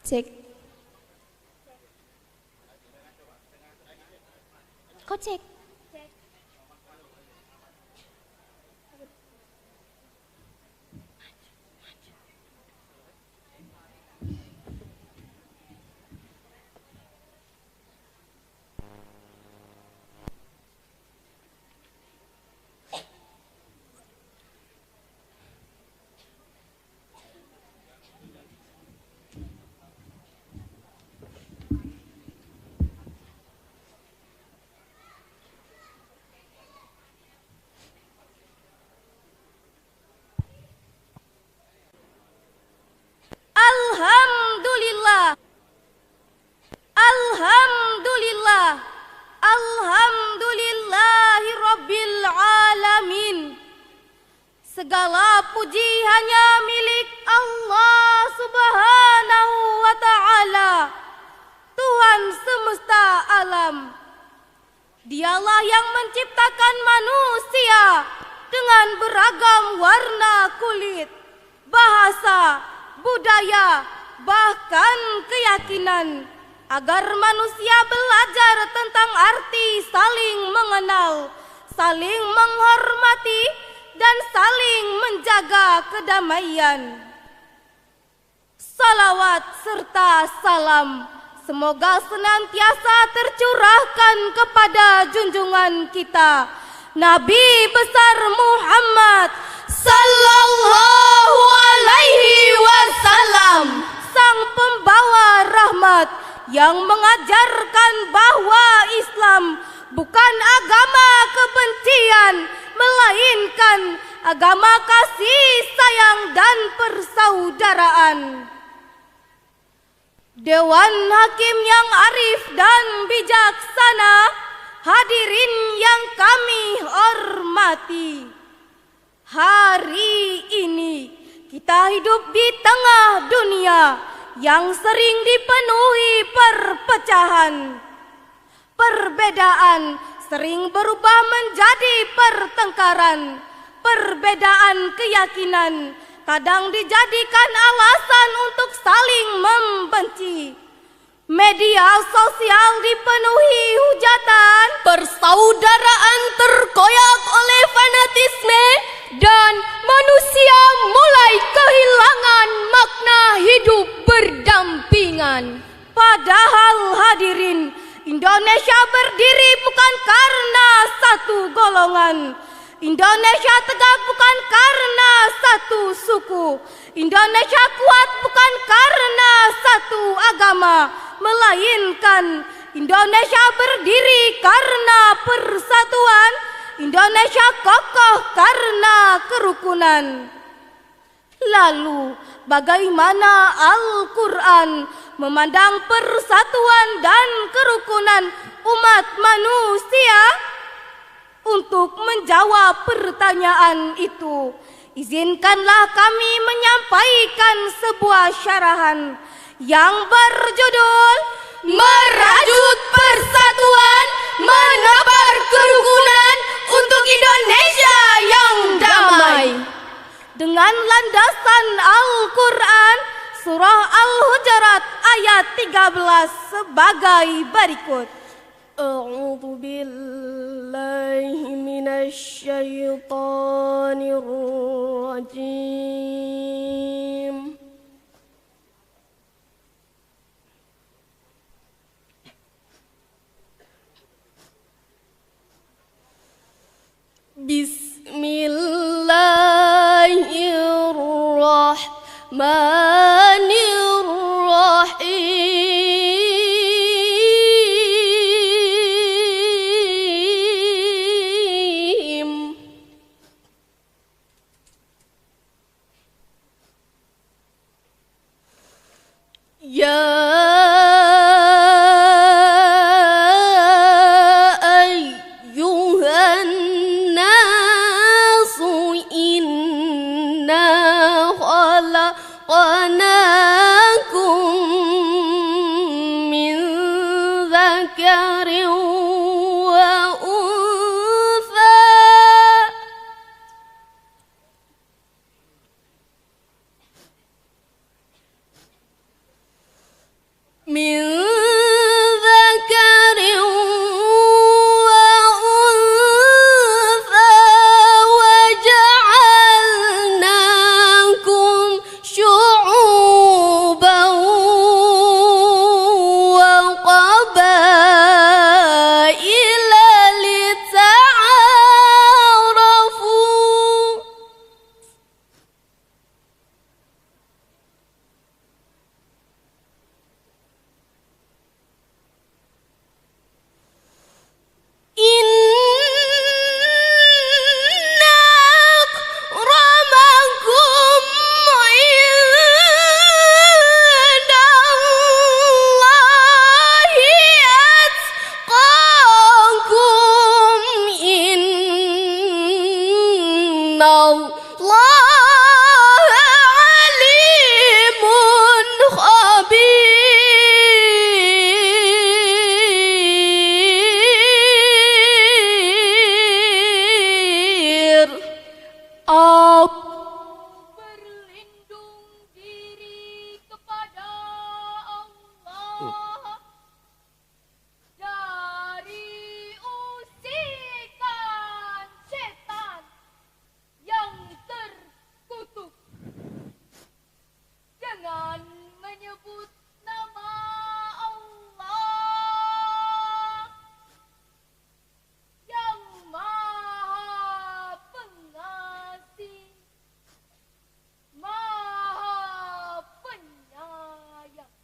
Cek. Kok cek? Alhamdulillah. Alhamdulillah. Alhamdulillahi rabbil alamin. Segala puji hanya milik Allah Subhanahu wa ta'ala, Tuhan semesta alam. Dialah yang menciptakan manusia dengan beragam warna kulit, bahasa, budaya, bahkan keyakinan, agar manusia belajar tentang arti saling mengenal, saling menghormati, dan saling menjaga kedamaian. Salawat serta salam semoga senantiasa tercurahkan kepada junjungan kita, Nabi besar Muhammad sallallahu alaihi wasallam, sang pembawa rahmat yang mengajarkan bahwa Islam bukan agama kebencian, melainkan agama kasih sayang dan persaudaraan. Dewan Hakim yang arif dan bijaksana, hadirin yang kami hormati. Hari ini kita hidup di tengah dunia yang sering dipenuhi perpecahan. Perbedaan sering berubah menjadi pertengkaran. Perbedaan keyakinan kadang dijadikan alasan untuk saling membenci. Media sosial dipenuhi hujatan, persaudaraan terkoyak oleh fanatisme, dan manusia mulai kehilangan makna hidup berdampingan. Padahal hadirin, Indonesia berdiri bukan karena satu golongan. Indonesia tegak bukan karena satu suku. Indonesia kuat bukan karena satu agama, melainkan Indonesia berdiri karena persatuan. Indonesia kokoh karena kerukunan. Lalu bagaimana Al-Quran memandang persatuan dan kerukunan umat manusia? Untuk menjawab pertanyaan itu, izinkanlah kami menyampaikan sebuah syarahan yang berjudul Merajut Persatuan, Menebar Kerukunan untuk Indonesia yang damai. Dengan landasan Al-Quran, Surah Al-Hujurat ayat 13 sebagai berikut. A'udzu billahi minasy syaithanir rajim. Bismillahirrahmanirrahim. Ya من ذكر وأنثى وجعلناكم شعوبا وقبائل لتعارفوا إن أكرمكم عند الله أتقاكم إن الله عليم خبير. Berlindung diri kepada Allah dari usikan setan yang terkutuk dengan menyebut nama Allah yang Maha Pengasih, Maha Penyayang.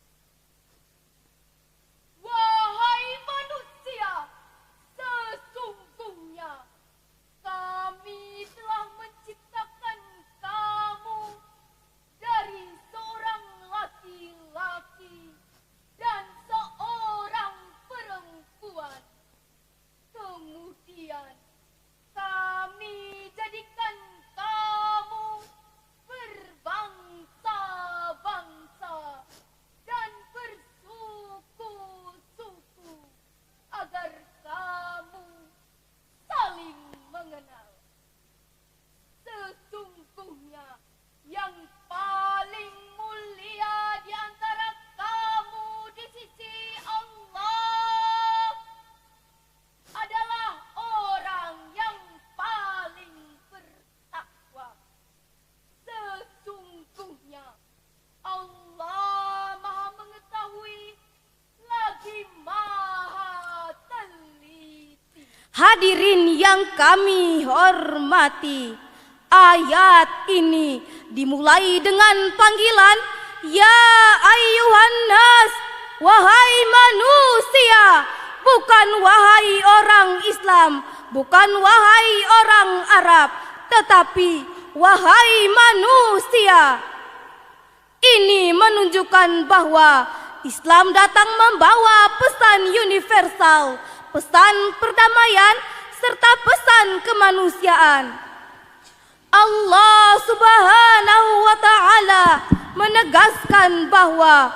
Wahai manusia, sesungguhnya kami telah menciptakan kamu dari seorang laki-laki dan seorang perempuan. Kemudian kami jadikan kamu berbangsa-bangsa dan bersuku-suku agar kamu saling mengenal. Sesungguhnya yang paling mulia di antara kamu di sisi Allah adalah orang yang paling bertakwa. Sesungguhnya Allah Maha Mengetahui lagi Maha Teliti. Hadirin yang kami hormati, ayat ini dimulai dengan panggilan Ya ayyuhan nas, wahai manusia, bukan wahai orang Islam, bukan wahai orang Arab, tetapi wahai manusia. Ini menunjukkan bahwa Islam datang membawa pesan universal, pesan perdamaian, serta pesan kemanusiaan. Allah Subhanahu wa Ta'ala menegaskan bahwa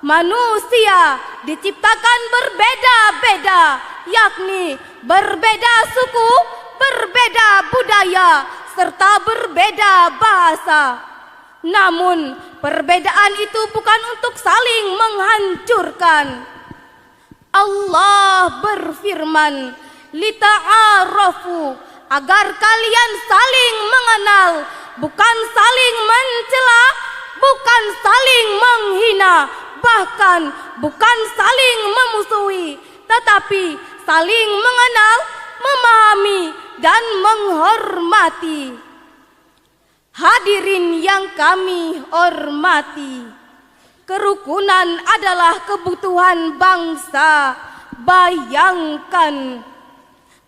manusia diciptakan berbeda-beda, yakni berbeda suku, berbeda budaya, serta berbeda bahasa. Namun, perbedaan itu bukan untuk saling menghancurkan. Allah berfirman, "Lita'arafu", agar kalian saling mengenal, bukan saling mencela, bukan saling menghina, bahkan bukan saling memusuhi, tetapi saling mengenal, memahami, dan menghormati. Hadirin yang kami hormati, kerukunan adalah kebutuhan bangsa. Bayangkan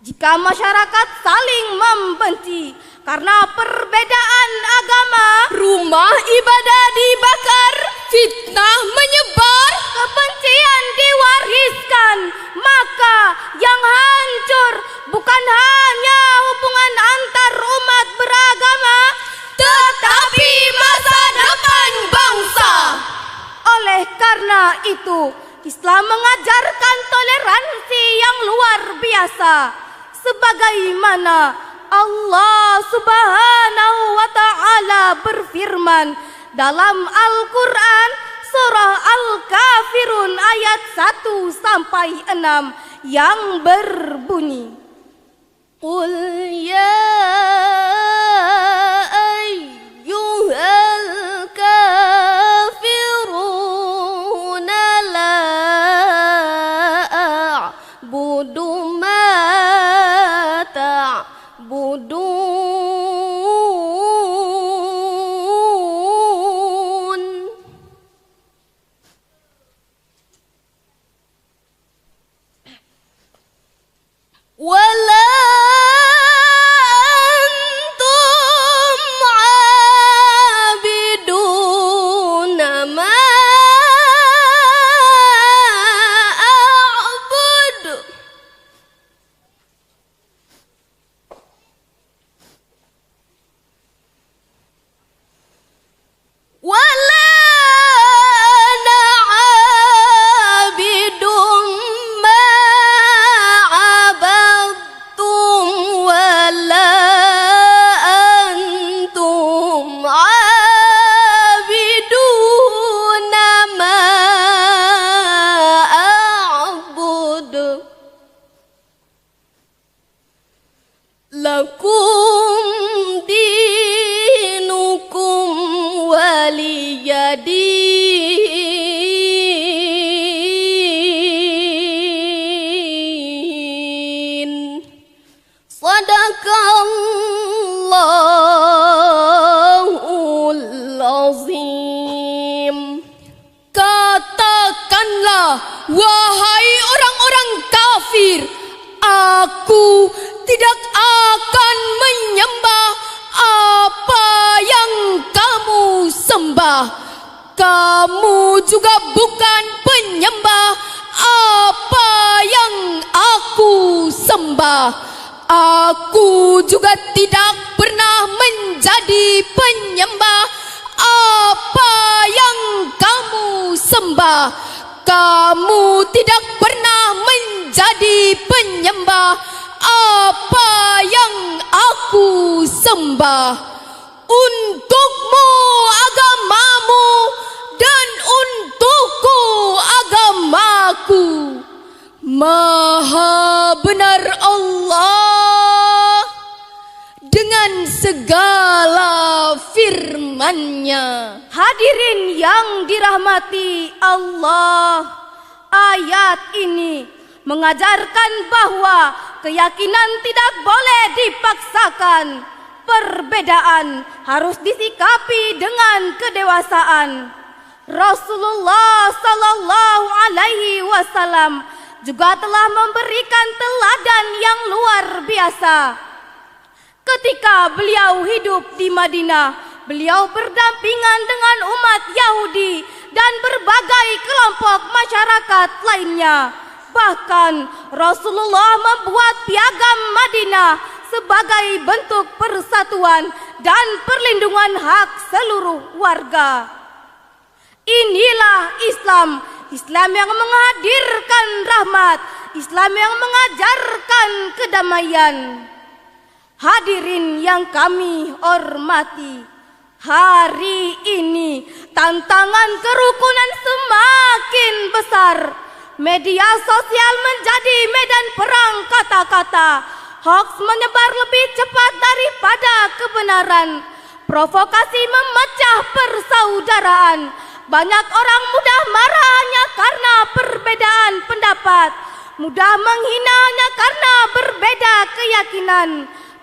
jika masyarakat saling membenci karena perbedaan agama, rumah ibadah dibakar, fitnah menyebar, kebencian diwariskan, maka yang hancur bukan hanya hubungan antar umat beragama, tetapi masa depan bangsa. Oleh karena itu, Islam mengajarkan toleransi yang luar biasa, sebagaimana Allah Subhanahu wa Ta'ala berfirman dalam Al-Quran surah Al-Kafirun ayat 1 sampai 6 yang berbunyi, Qul ya ayyuhal kafiruna la a'budu ma ta'budun wala lakum dinukum waliyadin. Sadaqallahul azim. Katakanlah, wahai orang-orang kafir, aku tidak akan menyembah apa yang kamu sembah. Kamu juga bukan penyembah apa yang aku sembah. Aku juga tidak pernah menjadi penyembah apa yang kamu sembah. Kamu tidak pernah menjadi penyembah apa yang aku sembah. Untukmu agamamu dan untukku agamaku. Maha benar Allah dengan segala firman-Nya. Hadirin yang dirahmati Allah, ayat ini mengajarkan bahwa keyakinan tidak boleh dipaksakan. Perbedaan harus disikapi dengan kedewasaan. Rasulullah sallallahu alaihi wasallam juga telah memberikan teladan yang luar biasa. Ketika beliau hidup di Madinah, beliau berdampingan dengan umat Yahudi dan berbagai kelompok masyarakat lainnya. Bahkan Rasulullah membuat piagam Madinah sebagai bentuk persatuan dan perlindungan hak seluruh warga. Inilah Islam, Islam yang menghadirkan rahmat, Islam yang mengajarkan kedamaian. Hadirin yang kami hormati, hari ini tantangan kerukunan semakin besar. Media sosial menjadi medan perang kata-kata. Hoax menyebar lebih cepat daripada kebenaran. Provokasi memecah persaudaraan. Banyak orang mudah marah hanya karena perbedaan pendapat, mudah menghina hanya karena berbeda keyakinan.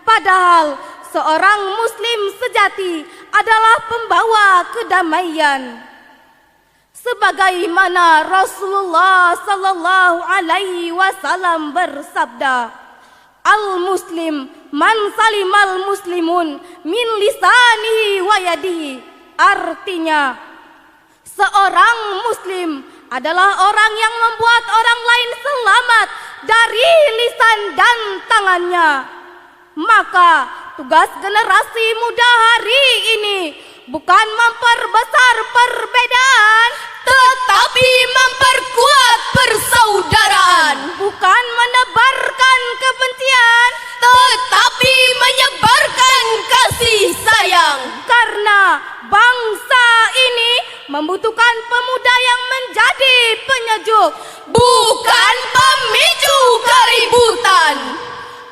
Padahal seorang muslim sejati adalah pembawa kedamaian. Sebagaimana Rasulullah sallallahu alaihi wasallam bersabda, Al-muslim man salimal muslimun min lisanihi wa yadihi. Artinya, seorang muslim adalah orang yang membuat orang lain selamat dari lisan dan tangannya. Maka tugas generasi muda hari ini bukan memperbesar perbedaan, tetapi memperkuat persaudaraan. Bukan menebarkan kebencian, tetapi menyebarkan kasih sayang. Karena bangsa ini membutuhkan pemuda yang menjadi penyejuk, bukan pemicu keributan.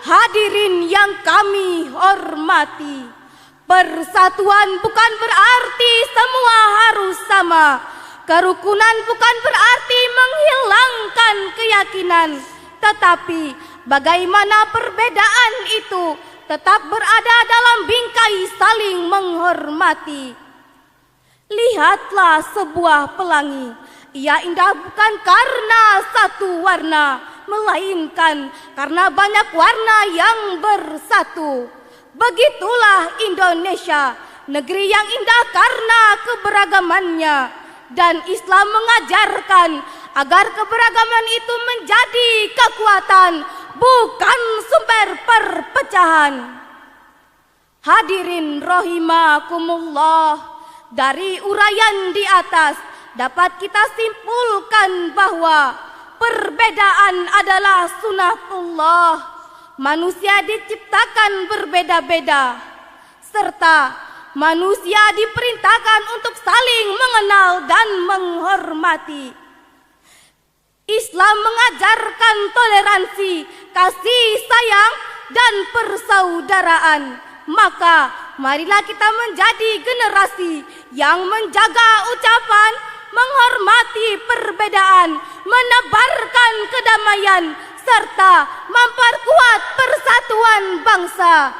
Hadirin yang kami hormati, persatuan bukan berarti semua harus sama. Kerukunan bukan berarti menghilangkan keyakinan, tetapi bagaimana perbedaan itu tetap berada dalam bingkai saling menghormati. Lihatlah sebuah pelangi, ia indah bukan karena satu warna, melainkan karena banyak warna yang bersatu. Begitulah Indonesia, negeri yang indah karena keberagamannya. Dan Islam mengajarkan agar keberagaman itu menjadi kekuatan, bukan sumber perpecahan. Hadirin rahimakumullah, dari uraian di atas dapat kita simpulkan bahwa perbedaan adalah sunatullah. Manusia diciptakan berbeda-beda, serta manusia diperintahkan untuk saling mengenal dan menghormati. Islam mengajarkan toleransi, kasih sayang, dan persaudaraan. Maka marilah kita menjadi generasi yang menjaga ucapan, menghormati perbedaan, menebarkan kedamaian, serta memperkuat persatuan bangsa.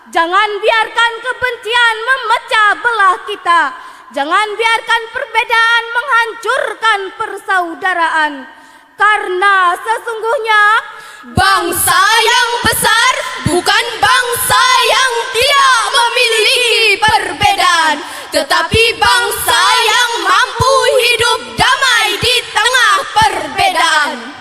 Jangan biarkan kebencian memecah belah kita. Jangan biarkan perbedaan menghancurkan persaudaraan. Karena sesungguhnya bangsa yang besar bukan bangsa yang tidak memiliki perbedaan, tetapi bangsa yang mampu hidup damai di tengah perbedaan.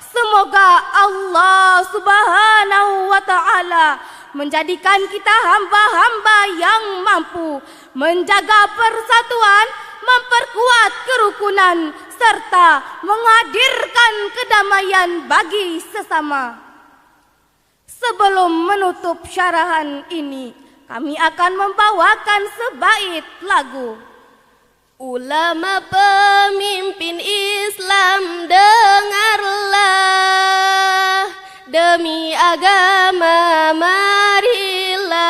Semoga Allah Subhanahu wa Ta'ala menjadikan kita hamba-hamba yang mampu menjaga persatuan, memperkuat kerukunan, serta menghadirkan kedamaian bagi sesama. Sebelum menutup syarahan ini, kami akan membawakan sebait lagu. Ulama pemimpin Islam, dengarlah, demi agama marilah.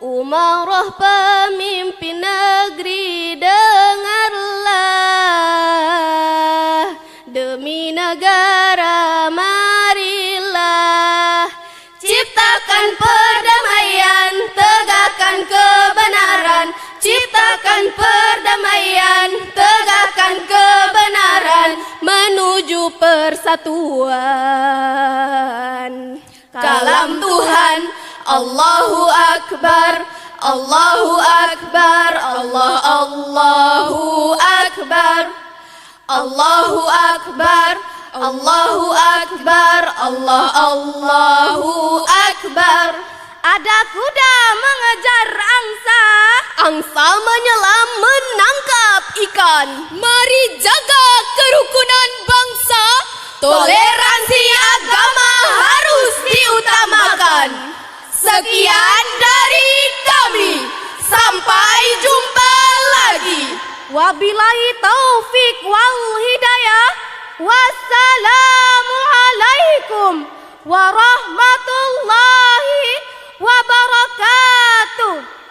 Umarah pemimpin negeri, dengarlah, demi negara marilah. Ciptakan perdamaian, tegakkan kebenaran. Ciptakan perdamaian, tegakkan kebenaran, menuju persatuan. Kalam Tuhan, Allahu Akbar, Allahu Akbar, Allahu Akbar, Allahu Akbar, Allahu Akbar, Allahu Akbar. Ada kuda mengejar angsa, angsa menyelam menangkap ikan. Mari jaga kerukunan bangsa, toleransi agama harus diutamakan. Sekian dari kami, sampai jumpa lagi. Wabillahi taufik wal hidayah. Wassalamualaikum warahmatullahi wabarakatuh.